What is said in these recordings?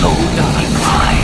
so darn fine.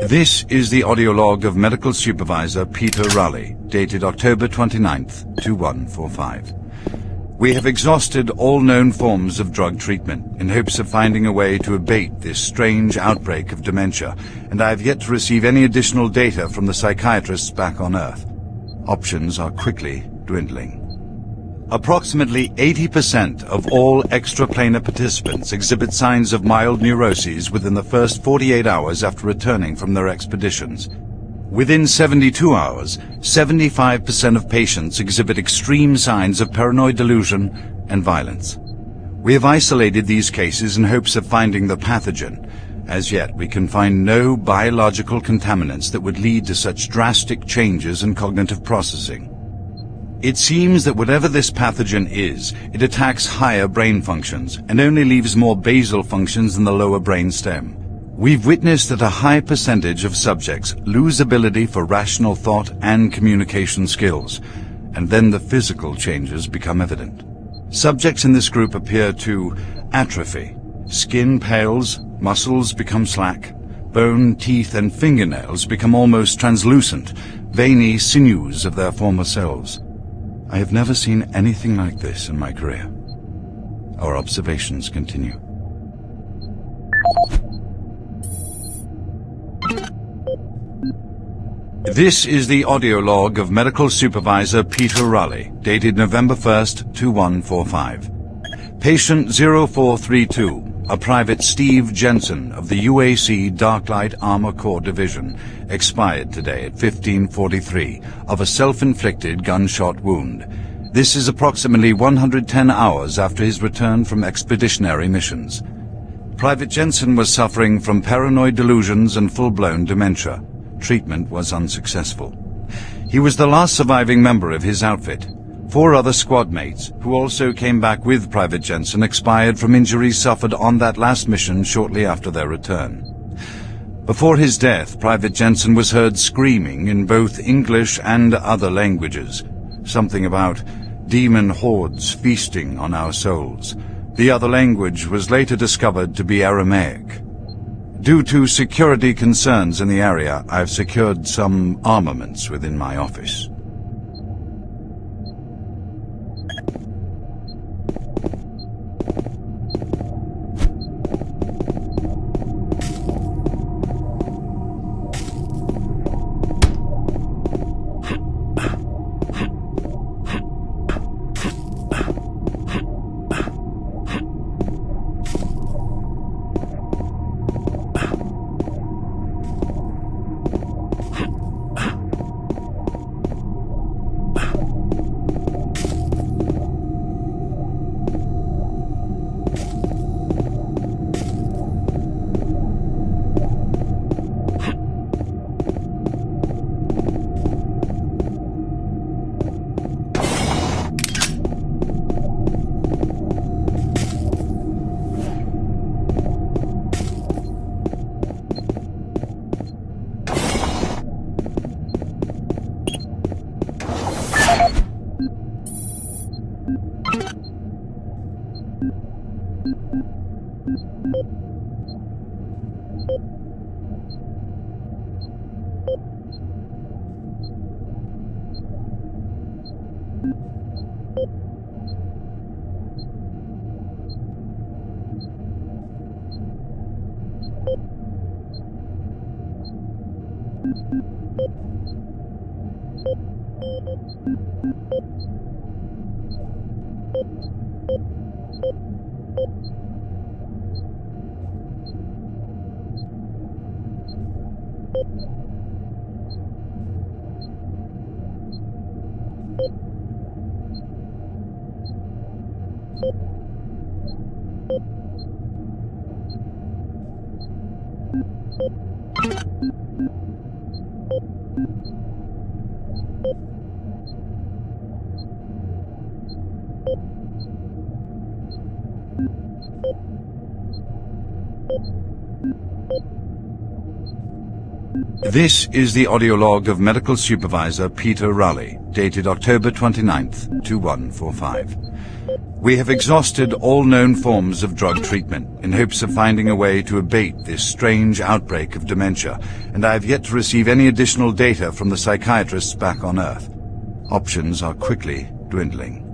This is the audio log of Medical Supervisor Peter Raleigh, dated October 29th, 2145. We have exhausted all known forms of drug treatment in hopes of finding a way to abate this strange outbreak of dementia, and I have yet to receive any additional data from the psychiatrists back on Earth. Options are quickly dwindling. Approximately 80% of all extraplanar participants exhibit signs of mild neuroses within the first 48 hours after returning from their expeditions. Within 72 hours, 75% of patients exhibit extreme signs of paranoid delusion and violence. We have isolated these cases in hopes of finding the pathogen. As yet, we can find no biological contaminants that would lead to such drastic changes in cognitive processing. It seems that whatever this pathogen is, it attacks higher brain functions and only leaves more basal functions in the lower brain stem. We've witnessed that a high percentage of subjects lose ability for rational thought and communication skills, and then the physical changes become evident. Subjects in this group appear to atrophy. Skin pales, muscles become slack, bone, teeth, and fingernails become almost translucent, veiny sinews of their former selves. I have never seen anything like this in my career. Our observations continue. This is the audio log of Medical Supervisor Peter Raleigh, dated November 1st, 2145. Patient 0432, a Private Steve Jensen of the UAC Darklight Armor Corps Division, expired today at 15:43 of a self-inflicted gunshot wound. This is approximately 110 hours after his return from expeditionary missions. Private Jensen was suffering from paranoid delusions and full-blown dementia. Treatment was unsuccessful. He was the last surviving member of his outfit. 4 other squad mates, who also came back with Private Jensen, expired from injuries suffered on that last mission shortly after their return. Before his death, Private Jensen was heard screaming in both English and other languages, something about demon hordes feasting on our souls. The other language was later discovered to be Aramaic. Due to security concerns in the area, I've secured some armaments within my office. This is the audio log of Medical Supervisor Peter Raleigh, dated October 29th, 2145. We have exhausted all known forms of drug treatment in hopes of finding a way to abate this strange outbreak of dementia, and I have yet to receive any additional data from the psychiatrists back on Earth. Options are quickly dwindling.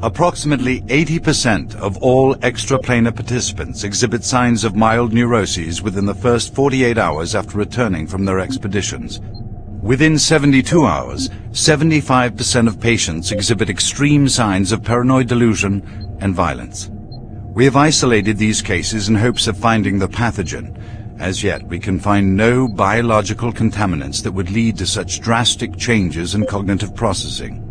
Approximately 80% of all extraplanar participants exhibit signs of mild neuroses within the first 48 hours after returning from their expeditions. Within 72 hours, 75% of patients exhibit extreme signs of paranoid delusion and violence. We have isolated these cases in hopes of finding the pathogen. As yet, we can find no biological contaminants that would lead to such drastic changes in cognitive processing.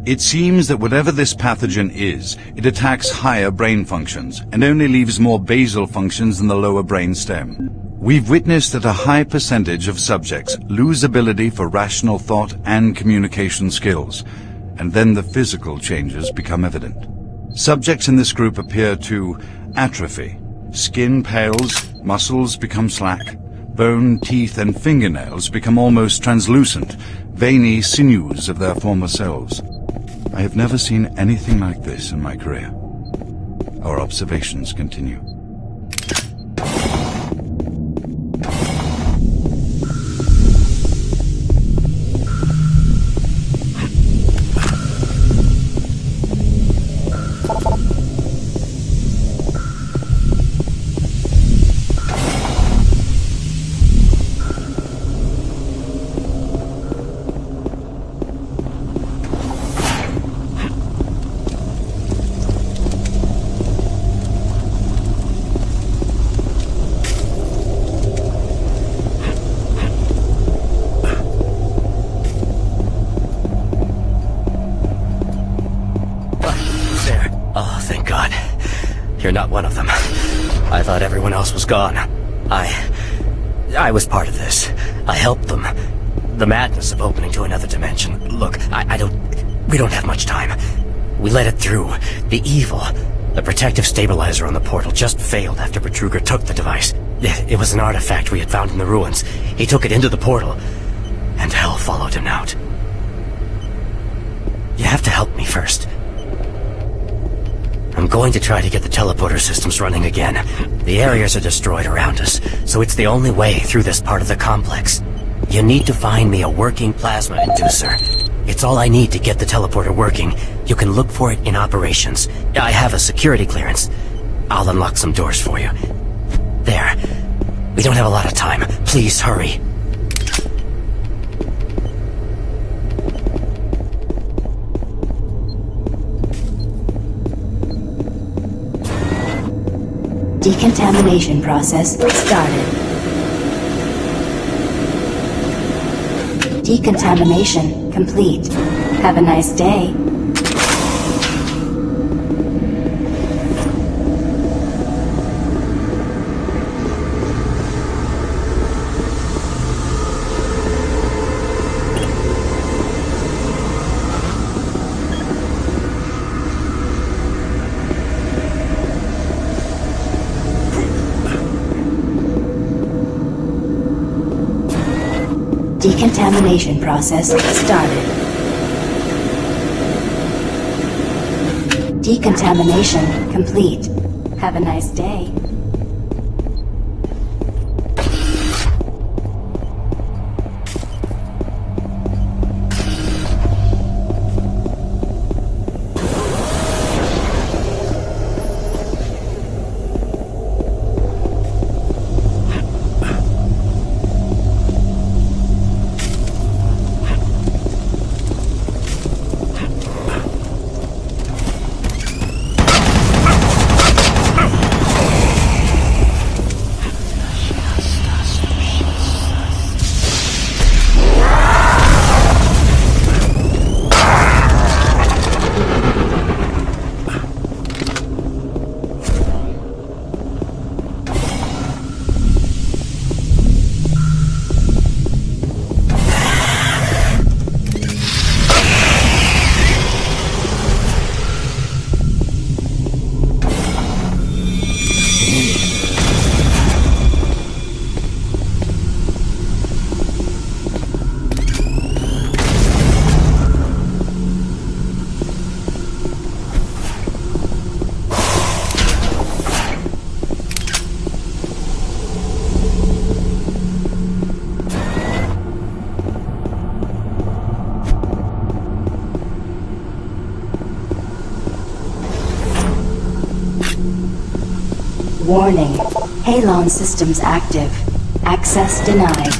It seems that whatever this pathogen is, it attacks higher brain functions and only leaves more basal functions in the lower brain stem. We've witnessed that a high percentage of subjects lose ability for rational thought and communication skills, and then the physical changes become evident. Subjects in this group appear to atrophy. Skin pales, muscles become slack, bone, teeth and fingernails become almost translucent, veiny sinews of their former selves. I have never seen anything like this in my career. Our observations continue. You're not one of them. I thought everyone else was gone. I was part of this. I helped them. The madness of opening to another dimension. Look, we don't have much time. We let it through. The evil. The protective stabilizer on the portal just failed after Betruger took the device. It was an artifact we had found in the ruins. He took it into the portal, and hell followed him out. You have to help me first. I'm going to try to get the teleporter systems running again. The areas are destroyed around us, so it's the only way through this part of the complex. You need to find me a working plasma inducer. It's all I need to get the teleporter working. You can look for it in operations. I have a security clearance. I'll unlock some doors for you. There. We don't have a lot of time. Please hurry. Decontamination process started. Decontamination complete. Have a nice day. Decontamination process started. Decontamination complete. Have a nice day. Warning. Halon systems active. Access denied.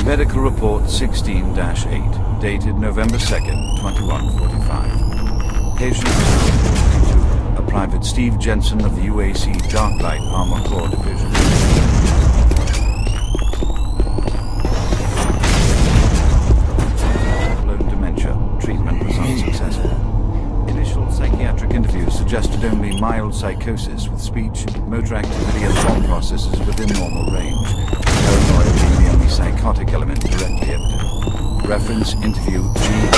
Medical Report 16-8, dated November 2nd, 2145. Patient 42, a Private Steve Jensen of the UAC Dark Light Armor Corps Division. Blown dementia. Treatment was unsuccessful. Initial psychiatric interviews suggested only mild psychosis with speech, motor activity and thought processes within normal range. Paranoia being the only psychotic element directly evident. Reference interview G.A.K.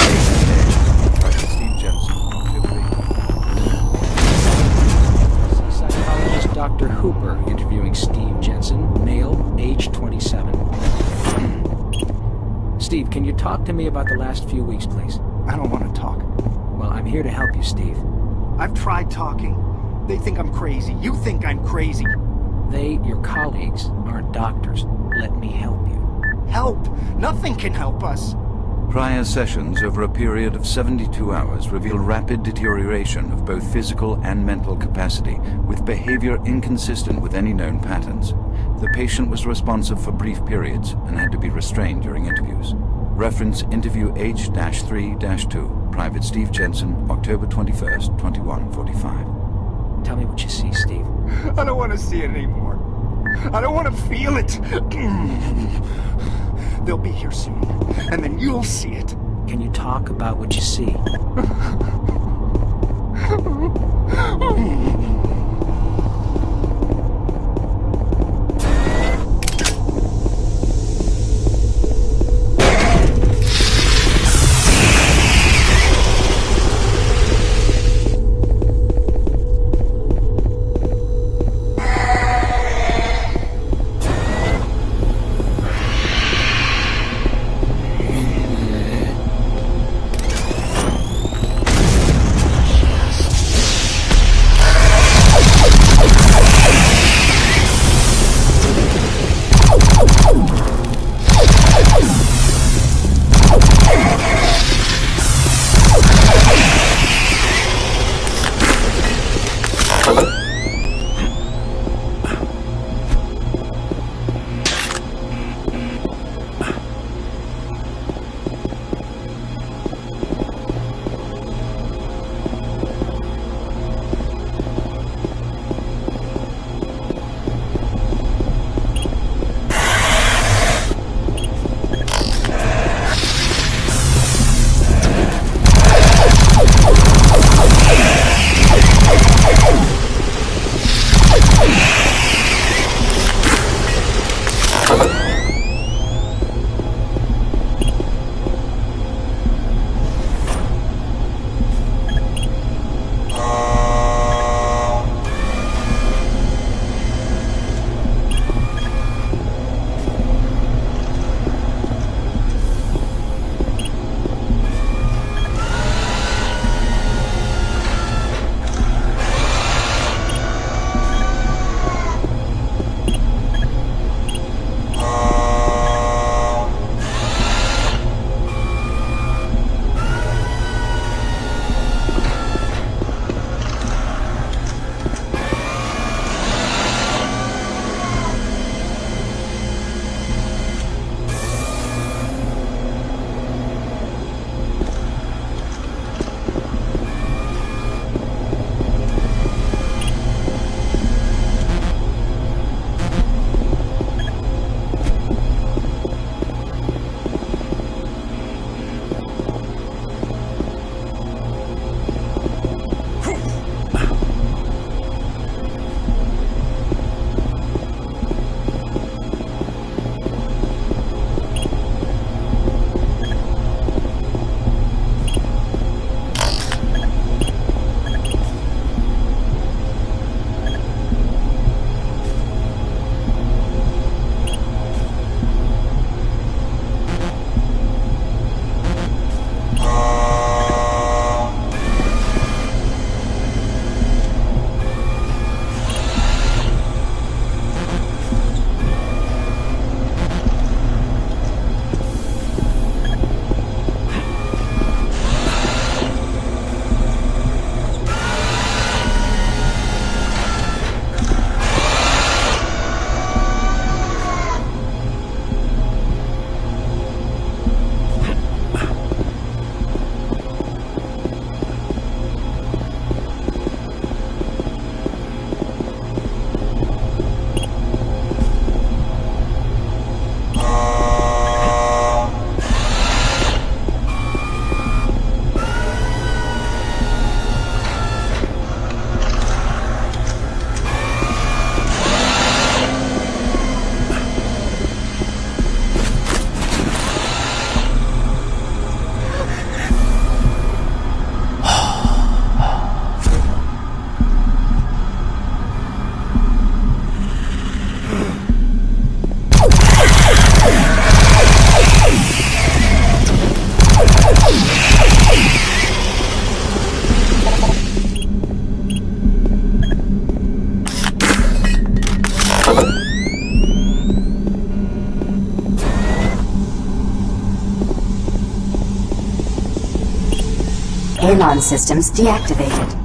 Private Steve Jensen, October 8th. Psychologist Dr. Hooper interviewing Steve Jensen, male, age 27. Steve, can you talk to me about the last few weeks, please? I don't want to talk. Well, I'm here to help you, Steve. I've tried talking. They think I'm crazy. You think I'm crazy. They, your colleagues, aren't doctors. Let me help you. Help! Nothing can help us. Prior sessions over a period of 72 hours reveal rapid deterioration of both physical and mental capacity, with behavior inconsistent with any known patterns. The patient was responsive for brief periods and had to be restrained during interviews. Reference interview H-3-2, Private Steve Jensen, October 21st, 2145. Tell me what you see, Steve. I don't want to see it anymore. I don't want to feel it. They'll be here soon, and then you'll see it. Can you talk about what you see? xenon systems deactivated.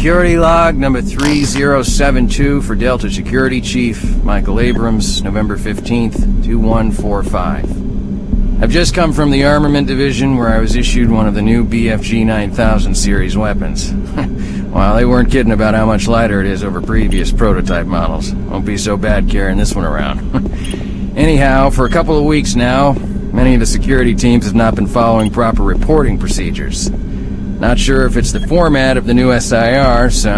Security log number 3072 for Delta Security Chief Michael Abrams, November 15th, 2145. I've just come from the Armament Division where I was issued one of the new BFG 9000 series weapons. Well, they weren't kidding about how much lighter it is over previous prototype models. Won't be so bad carrying this one around. Anyhow, for a couple of weeks now, many of the security teams have not been following proper reporting procedures. Not sure if it's the format of the new SIR, so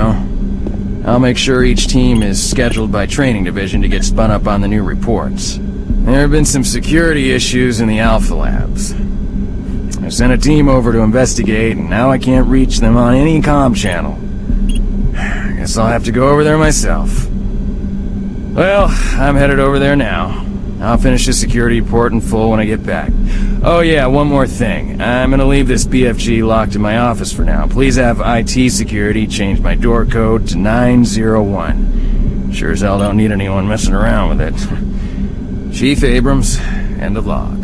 I'll make sure each team is scheduled by Training Division to get spun up on the new reports. There have been some security issues in the Alpha Labs. I sent a team over to investigate, and now I can't reach them on any comm channel. I guess I'll have to go over there myself. Well, I'm headed over there now. I'll finish the security report in full when I get back. Oh yeah, one more thing. I'm gonna leave this BFG locked in my office for now. Please have IT security change my door code to 901. Sure as hell don't need anyone messing around with it. Chief Abrams, end of log.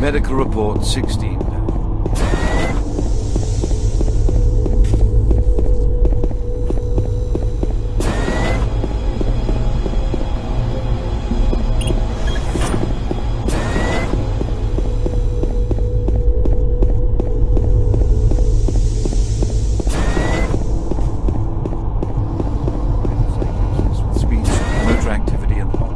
Medical report 16. Speech, motor activity and pulse.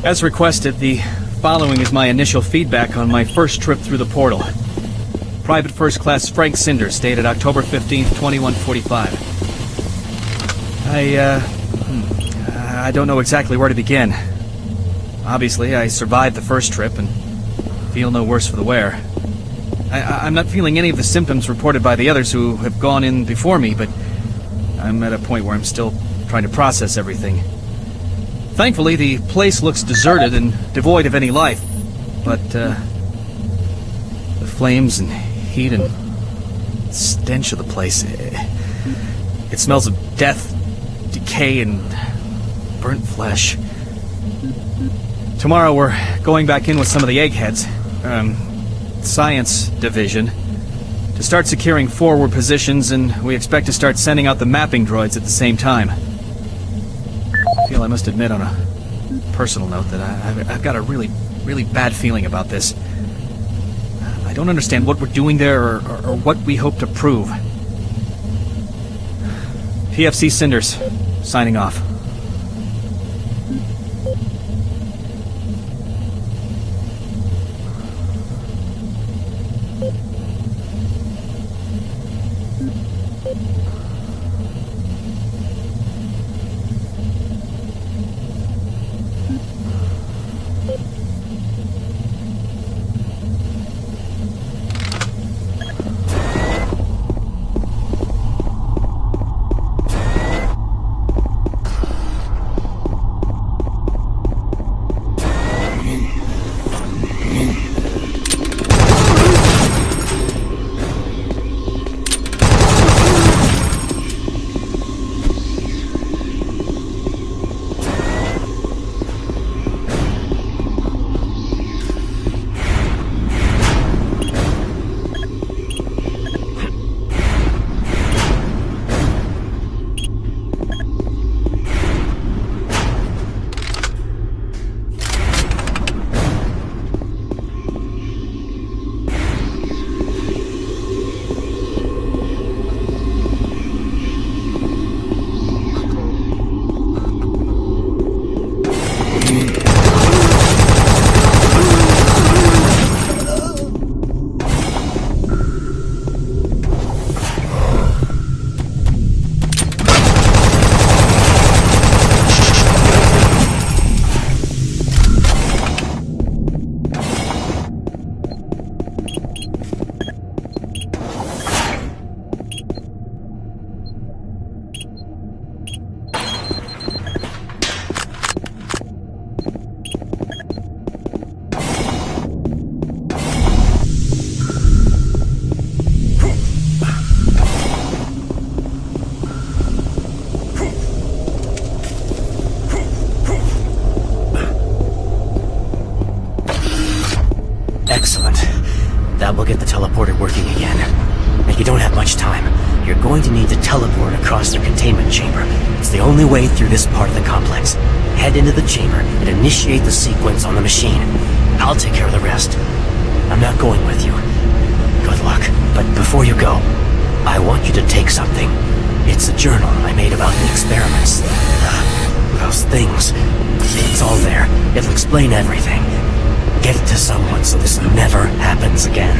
As requested, the following is my initial feedback on my first trip through the portal. Private First Class Frank Sinders, dated October 15th, 2145. I don't know exactly where to begin. Obviously, I survived the first trip and feel no worse for the wear. I'm not feeling any of the symptoms reported by the others who have gone in before me, but I'm at a point where I'm still trying to process everything. Thankfully, the place looks deserted and devoid of any life, but the flames and heat and stench of the place, it smells of death, decay, and burnt flesh. Tomorrow we're going back in with some of the eggheads, science division, to start securing forward positions, and we expect to start sending out the mapping droids at the same time. I feel I must admit on a personal note that I've got a really bad feeling about this. I don't understand what we're doing there or what we hope to prove. PFC Cinders, signing off. Excellent. That will get the teleporter working again. And you don't have much time. You're going to need to teleport across the containment chamber. It's the only way through this part of the complex. Head into the chamber and initiate the sequence on the machine. I'll take care of the rest. I'm not going with you. Good luck. But before you go, I want you to take something. It's a journal I made about the experiments. Those things. It's all there. It'll explain everything. Get it to someone so this never happens again.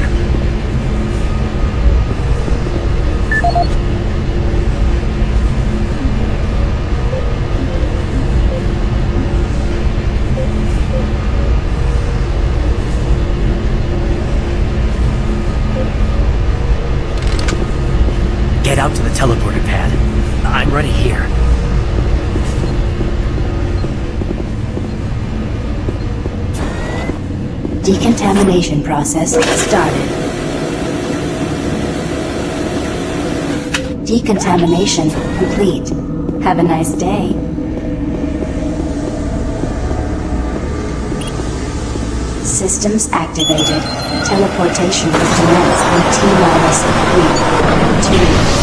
Get out to the teleporter pad. I'm ready here. Decontamination process started. Decontamination complete. Have a nice day. Systems activated. Teleportation will commence in T-minus 3, 2,